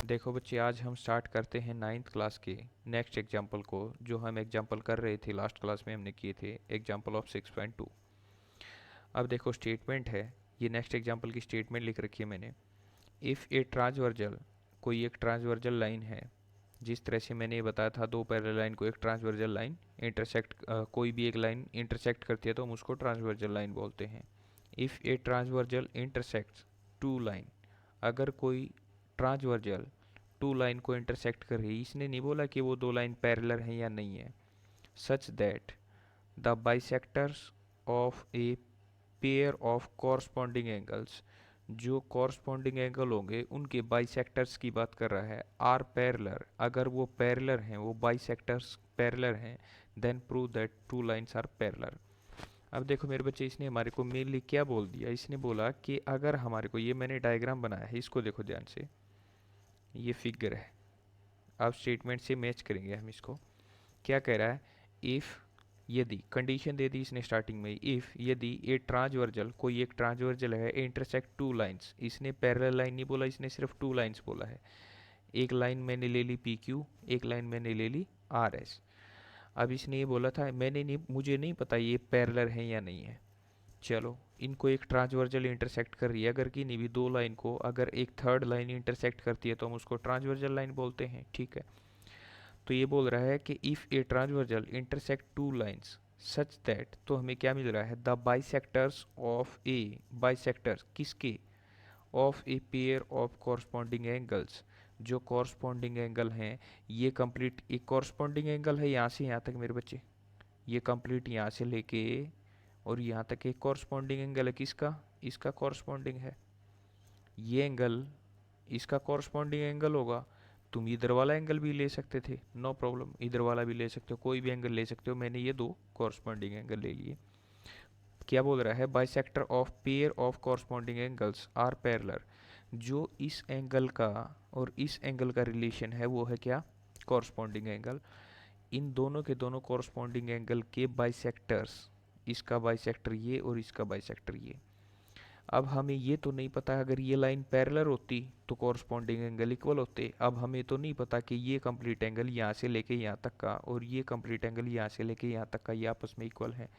देखो बच्चे, आज हम स्टार्ट करते हैं नाइन्थ क्लास के नेक्स्ट एग्जाम्पल को। जो हम एग्जाम्पल कर रहे थे लास्ट क्लास में हमने किए थे एग्जाम्पल ऑफ 6.2। अब देखो स्टेटमेंट है, ये नेक्स्ट एग्जाम्पल की स्टेटमेंट लिख रखी है मैंने। इफ़ ए ट्रांसवर्जल, कोई एक ट्रांसवर्जल लाइन है, जिस तरह से मैंने ये बताया था दो पैरेलल लाइन को एक ट्रांसवर्जल लाइन इंटरसेक्ट, कोई भी एक लाइन इंटरसेक्ट करती है तो हम उसको ट्रांसवर्जल लाइन बोलते हैं। If a transversal intersects two line, अगर कोई ट्रांसवर्जल टू लाइन को इंटरसेक्ट कर रही है, इसने नहीं बोला कि वो दो लाइन पैरेलल हैं या नहीं है, such that the bisectors of a pair of corresponding angles, जो कॉरस्पॉन्डिंग एंगल होंगे उनके बाइसेक्टर्स की बात कर रहा है, आर पैरेलल, अगर वो पैरेलल हैं, वो बाइसेक्टर्स पैरेलल हैं, then prove that two lines are parallel. अब देखो मेरे बच्चे, इसने हमारे को मेनली क्या बोल दिया, इसने बोला कि अगर हमारे को, ये मैंने डायग्राम बनाया है, इसको देखो ध्यान से, ये फिगर है। अब स्टेटमेंट से मैच करेंगे हम इसको। क्या कह रहा है, इफ़, यदि, कंडीशन दे दी इसने स्टार्टिंग में, इफ़ यदि ए ट्रांसवर्जल, कोई एक ट्रांसवर्जल है, इंटरसेक्ट टू लाइंस, इसने पैरेलल लाइन नहीं बोला, इसने सिर्फ टू लाइंस बोला है। एक लाइन मैंने ले ली पी क्यू, एक लाइन मैंने ले ली आर एस। अब इसने ये बोला था मैंने नहीं, मुझे नहीं पता ये पैरेलल है या नहीं है। चलो, इनको एक ट्रांसवर्जल इंटरसेक्ट कर रही है, अगर किन्हीं भी दो लाइन को अगर एक थर्ड लाइन इंटरसेक्ट करती है तो हम उसको ट्रांसवर्जल लाइन बोलते हैं, ठीक है। तो ये बोल रहा है कि if a transversal intersect two lines such that, तो हमें क्या मिल रहा है, the bisectors of a, bisectors किसके, of a pair of corresponding angles, जो कॉरस्पॉन्डिंग एंगल हैं, ये कंप्लीट एक कॉरस्पॉन्डिंग एंगल है यहाँ से यहाँ तक मेरे बच्चे, ये कंप्लीट यहाँ से लेके और यहाँ तक एक कॉरस्पॉन्डिंग एंगल है, किसका, इसका कॉरस्पॉन्डिंग है। ये एंगल इसका कॉरस्पॉन्डिंग एंगल होगा। तुम इधर वाला एंगल भी ले सकते थे, नो प्रॉब्लम, इधर वाला भी ले सकते हो, कोई भी एंगल ले सकते हो, मैंने ये दो कॉरस्पॉन्डिंग एंगल ले लिए। क्या बोल रहा है, bisector of pair of corresponding angles are parallel, जो इस एंगल का और इस एंगल का रिलेशन है वो है क्या, कॉरस्पॉन्डिंग एंगल। इन दोनों के दोनों कॉरस्पॉन्डिंग एंगल के बाइसेक्टर्स, इसका बाइसेक्टर ये और इसका बाइसेक्टर ये। अब हमें ये तो नहीं पता, अगर ये लाइन पैरेलल होती तो कॉरस्पॉन्डिंग एंगल इक्वल होते। अब हमें तो नहीं पता कि ये कंप्लीट एंगल यहाँ से लेके यहाँ तक का और ये कंप्लीट एंगल यहाँ से लेके यहाँ तक का ये आपस में इक्वल है।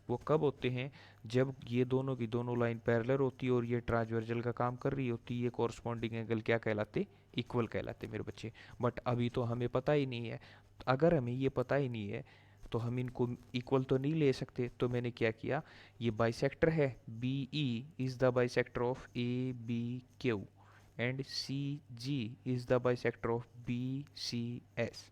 वो कब होते हैं, जब ये दोनों की दोनों लाइन पैरेलल होती है और ये ट्रांसवर्जल का काम कर रही होती है, कॉरस्पॉन्डिंग एंगल क्या कहलाते, इक्वल कहलाते मेरे बच्चे। बट अभी तो हमें पता ही नहीं है। अगर हमें ये पता ही नहीं है तो हम इनको इक्वल तो नहीं ले सकते। तो मैंने क्या किया, ये बाइसेक्टर है, B E is the bisector of A B Q and C G is the bisector of B C S.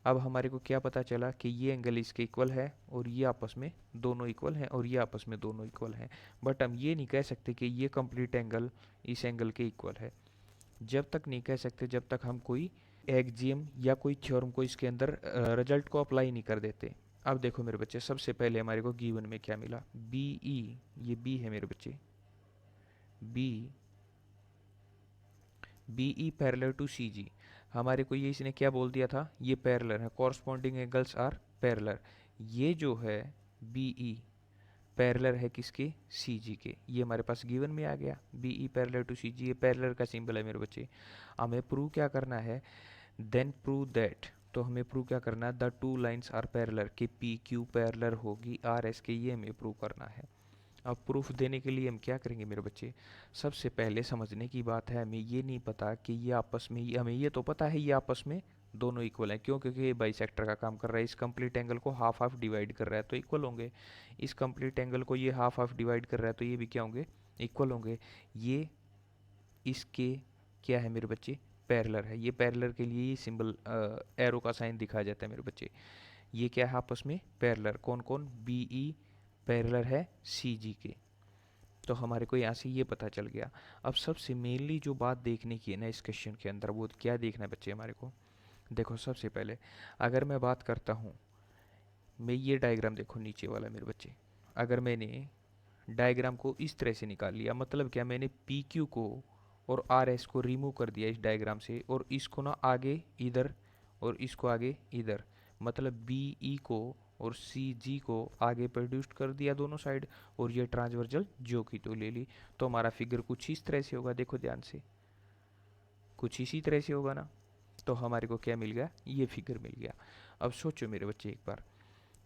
अब हमारे को क्या पता चला कि ये एंगल इसके इक्वल है और ये आपस में दोनों इक्वल हैं और ये आपस में दोनों इक्वल हैं। बट हम ये नहीं कह सकते कि ये कंप्लीट एंगल इस एंगल के इक्वल है। जब तक नहीं कह सकते जब तक हम कोई एक्जियम या कोई थ्योरम को इसके अंदर रिजल्ट को अप्लाई नहीं कर देते। अब देखो मेरे बच्चे, सबसे पहले हमारे को गिवन में क्या मिला, बी ई, ये बी है मेरे बच्चे, B B E parallel to C G. हमारे को ये इसने क्या बोल दिया था, ये पैरेलल है, कॉरस्पॉन्डिंग एंगल्स आर पैरेलल। ये जो है बी ई पैरेलल है किसके, सी जी के, ये हमारे पास गिवन में आ गया, B E parallel to C जी, ये पैरेलल का सिंबल है मेरे बच्चे। हमें प्रूव क्या करना है, देन प्रूव दैट, तो हमें प्रूव क्या करना है, the two lines are parallel, कि पी क्यू पैरेलल होगी आर एस के, ये हमें प्रूव करना है। अब प्रूफ देने के लिए हम क्या करेंगे मेरे बच्चे, सबसे पहले समझने की बात है, हमें ये नहीं पता कि ये आपस में, ये हमें ये तो पता है ये आपस में दोनों इक्वल हैं, क्यों, क्योंकि ये बाइसेक्टर का काम कर रहा है, इस कंप्लीट एंगल को हाफ हाफ डिवाइड कर रहा है तो इक्वल होंगे। इस कंप्लीट एंगल को ये हाफ हाफ डिवाइड कर रहा है तो ये भी क्या होंगे, इक्वल होंगे। ये इसके क्या है मेरे बच्चे, पैरेलल है। ये पैरेलल के लिए ये सिंबल एरो का साइन दिखाया जाता है मेरे बच्चे। ये क्या है आपस में पैरेलल, कौन कौन, बी ई पैरेलल है सी जी के। तो हमारे को यहाँ से ये पता चल गया। अब सबसे मेनली जो बात देखने की है ना इस क्वेश्चन के अंदर, वो क्या देखना है बच्चे हमारे को, देखो सबसे पहले अगर मैं बात करता हूँ, मैं ये डायग्राम देखो नीचे वाला मेरे बच्चे, अगर मैंने डायग्राम को इस तरह से निकाल लिया, मतलब क्या, मैंने पी क्यू को और आर एस को रिमूव कर दिया इस डायग्राम से और इसको ना आगे इधर और इसको आगे इधर, मतलब बी ई को और सी जी को आगे प्रोड्यूस्ड कर दिया दोनों साइड और ये ट्रांसवर्जल जो की तो ले ली। तो हमारा फिगर कुछ इस तरह से होगा, देखो ध्यान से, कुछ इसी तरह से होगा ना। तो हमारे को क्या मिल गया, ये फिगर मिल गया। अब सोचो मेरे बच्चे एक बार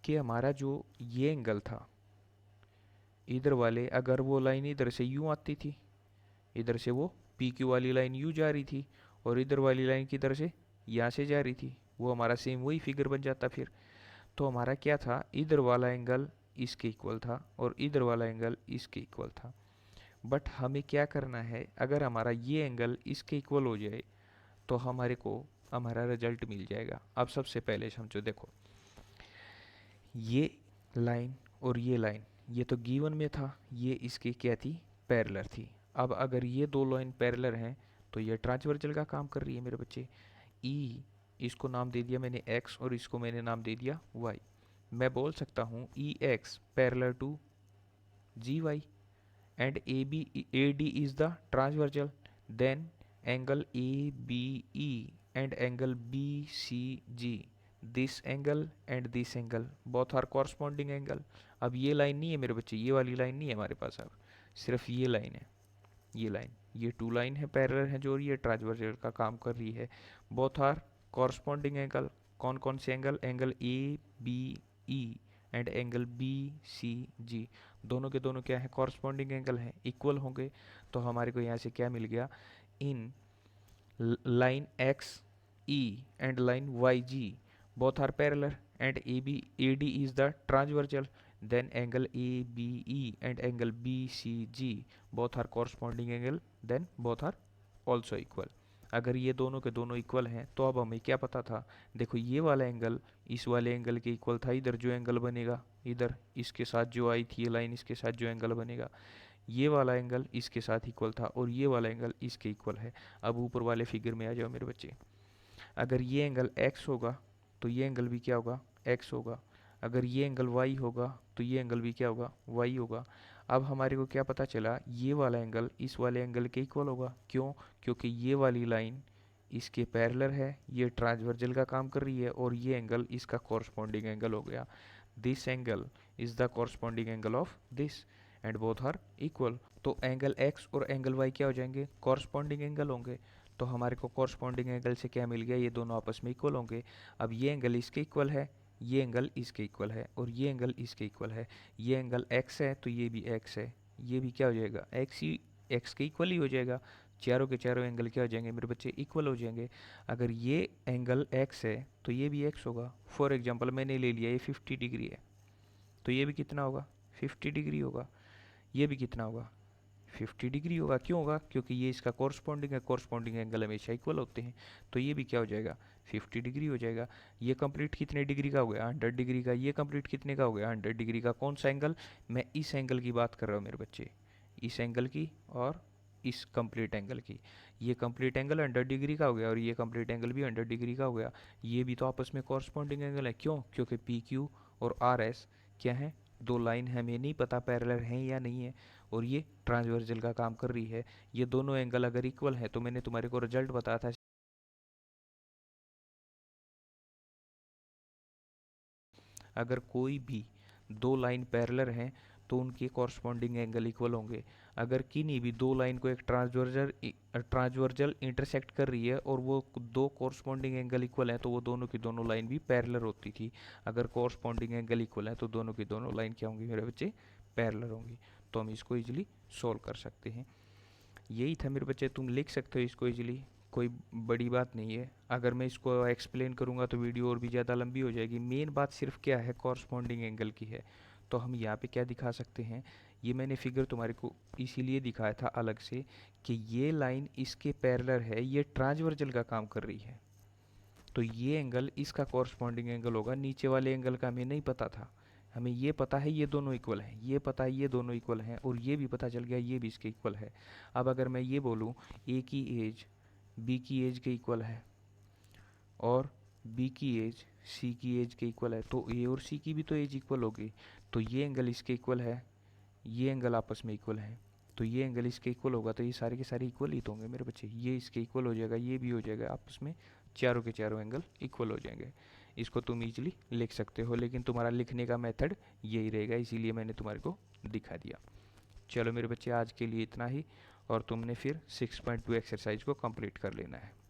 कि हमारा जो ये एंगल था इधर वाले, अगर वो लाइन इधर से यूँ आती थी, इधर से वो पी क्यू वाली लाइन यूँ जा रही थी, और इधर वाली लाइन किधर से, यहाँ से जा रही थी, वो हमारा सेम वही फिगर बन जाता फिर। तो हमारा क्या था, इधर वाला एंगल इसके इक्वल था और इधर वाला एंगल इसके इक्वल था। बट हमें क्या करना है, अगर हमारा ये एंगल इसके इक्वल हो जाए तो हमारे को हमारा रिजल्ट मिल जाएगा। अब सबसे पहले समझो, देखो ये लाइन और ये लाइन, ये तो गिवन में था, ये इसकी क्या थी, पैरेलल थी। अब अगर ये दो लाइन पैरेलल हैं तो ये ट्रांसवर्जल का काम कर रही है मेरे बच्चे। ई, इसको नाम दे दिया मैंने एक्स और इसको मैंने नाम दे दिया वाई। मैं बोल सकता हूँ E X parallel to G Y and AD is the transversal, then angle ABE and angle BCG, this angle and this angle both are corresponding angle। अब ये लाइन नहीं है मेरे बच्चे, ये वाली लाइन नहीं है हमारे पास, अब सिर्फ ये लाइन है, ये लाइन, ये टू लाइन है पैरेलल है जो ये ट्रांसवर्सल का काम कर रही है। बोथ आर कॉरस्पॉन्डिंग एंगल, कौन कौन से angle, angle A B E and angle B C G, दोनों के दोनों क्या है, कॉरस्पॉन्डिंग एंगल हैं, इक्वल होंगे। तो हमारे को यहाँ से क्या मिल गया, इन line XE and line YG both are parallel and AD is the transversal, then angle ABE and angle BCG both are corresponding angle, then both are also equal। अगर ये दोनों के दोनों इक्वल हैं तो अब हमें क्या पता था, देखो ये वाला एंगल इस वाले एंगल के इक्वल था, इधर जो एंगल बनेगा, इधर इसके साथ जो आई थी ये लाइन, इसके साथ जो एंगल बनेगा, ये वाला एंगल इसके साथ इक्वल था और ये वाला एंगल इसके इक्वल है। अब ऊपर वाले फिगर में आ जाओ मेरे बच्चे, अगर ये एंगल x होगा तो ये एंगल भी क्या होगा, x होगा। अगर ये एंगल y होगा तो ये एंगल भी क्या होगा, y होगा। अब हमारे को क्या पता चला, ये वाला एंगल इस वाले एंगल के इक्वल होगा। क्यों, क्योंकि ये वाली लाइन इसके पैरेलल है, ये ट्रांसवर्जल का काम कर रही है और ये एंगल इसका कॉरस्पॉन्डिंग एंगल हो गया। This angle is the corresponding angle of this and both are equal. तो एंगल x और एंगल y क्या हो जाएंगे, कॉरस्पॉन्डिंग एंगल होंगे। तो हमारे को कॉरस्पॉन्डिंग एंगल से क्या मिल गया, ये दोनों आपस में इक्वल होंगे। अब ये एंगल इसके इक्वल है, ये एंगल इसके इक्वल है और ये एंगल इसके इक्वल है। ये एंगल x है तो ये भी x है, ये भी क्या हो जाएगा, x के इक्वल ही हो जाएगा। चारों के चारों एंगल क्या हो जाएंगे मेरे बच्चे, इक्वल हो जाएंगे। अगर ये एंगल x है तो ये भी x होगा। फॉर एग्जांपल मैंने ले लिया ये 50 डिग्री है, तो ये भी कितना होगा, 50 डिग्री होगा। ये भी कितना होगा, 50 डिग्री होगा। क्यों होगा, क्योंकि ये इसका कॉरस्पॉन्डिंग है, कॉरस्पॉन्डिंग एंगल हमेशा इक्वल होते हैं। तो ये भी क्या हो जाएगा, 50 डिग्री हो जाएगा। ये कंप्लीट कितने डिग्री का हो गया, 100 डिग्री का। ये कंप्लीट कितने का हो गया, 100 डिग्री का। कौन सा एंगल, मैं इस एंगल की बात कर रहा हूँ मेरे बच्चे, इस एंगल की और इस कंप्लीट एंगल की। ये कंप्लीट एंगल 100 डिग्री का हो गया और ये कंप्लीट एंगल भी 100 डिग्री का हो गया। ये भी तो आपस में कॉरस्पॉन्डिंग एंगल है। क्यों, क्योंकि पी क्यू और आर एस क्या है, दो लाइन हमें नहीं पता पैरेलल हैं या नहीं है, और ये ट्रांसवर्जल का काम कर रही है। ये दोनों एंगल अगर इक्वल है तो मैंने तुम्हारे को रिजल्ट बताया था, अगर कोई भी दो लाइन पैरेलल हैं तो उनके कॉरस्पॉन्डिंग एंगल इक्वल होंगे। अगर किन्हीं भी दो लाइन को एक ट्रांसवर्जल इंटरसेक्ट कर रही है और वो दो कॉरस्पॉन्डिंग एंगल इक्वल हैं तो वो दोनों की दोनों लाइन भी पैरेलल होती थी। अगर कॉरस्पॉन्डिंग एंगल इक्वल है तो दोनों की दोनों लाइन क्या होंगी मेरे बच्चे, पैरेलल होंगी। तो हम इसको इजीली सोल्व कर सकते हैं। यही था मेरे बच्चे, तुम लिख सकते हो इसको इजीली, कोई बड़ी बात नहीं है। अगर मैं इसको एक्सप्लेन करूँगा तो वीडियो और भी ज़्यादा लंबी हो जाएगी। मेन बात सिर्फ क्या है, कॉरस्पॉन्डिंग एंगल की है। तो हम यहाँ पे क्या दिखा सकते हैं, ये मैंने फिगर तुम्हारे को इसीलिए दिखाया था अलग से कि ये लाइन इसके पैरेलल है, ये ट्रांसवर्जल का काम कर रही है। तो ये एंगल इसका कॉरस्पॉन्डिंग एंगल होगा। नीचे वाले एंगल का हमें नहीं पता था, हमें ये पता है ये दोनों इक्वल हैं, ये पता है ये दोनों इक्वल हैं, और ये भी पता चल गया ये भी इसके इक्वल है। अब अगर मैं ये बोलूँ ए की एज बी की एज के इक्वल है और बी की एज सी की एज के इक्वल है, तो ए और सी की भी तो एज इक्वल होगी। तो ये एंगल इसके इक्वल है, ये एंगल आपस में इक्वल है, तो ये एंगल इसके इक्वल होगा, तो ये सारे के सारे इक्वल ही तो होंगे मेरे बच्चे। ये इसके इक्वल हो जाएगा, ये भी हो जाएगा, आपस में चारों के चारों एंगल इक्वल हो जाएंगे। इसको तुम इजीली लिख सकते हो, लेकिन तुम्हारा लिखने का मेथड यही रहेगा, इसीलिए मैंने तुम्हारे को दिखा दिया। चलो मेरे बच्चे, आज के लिए इतना ही, और तुमने फिर 6.2 एक्सरसाइज को कंप्लीट कर लेना है।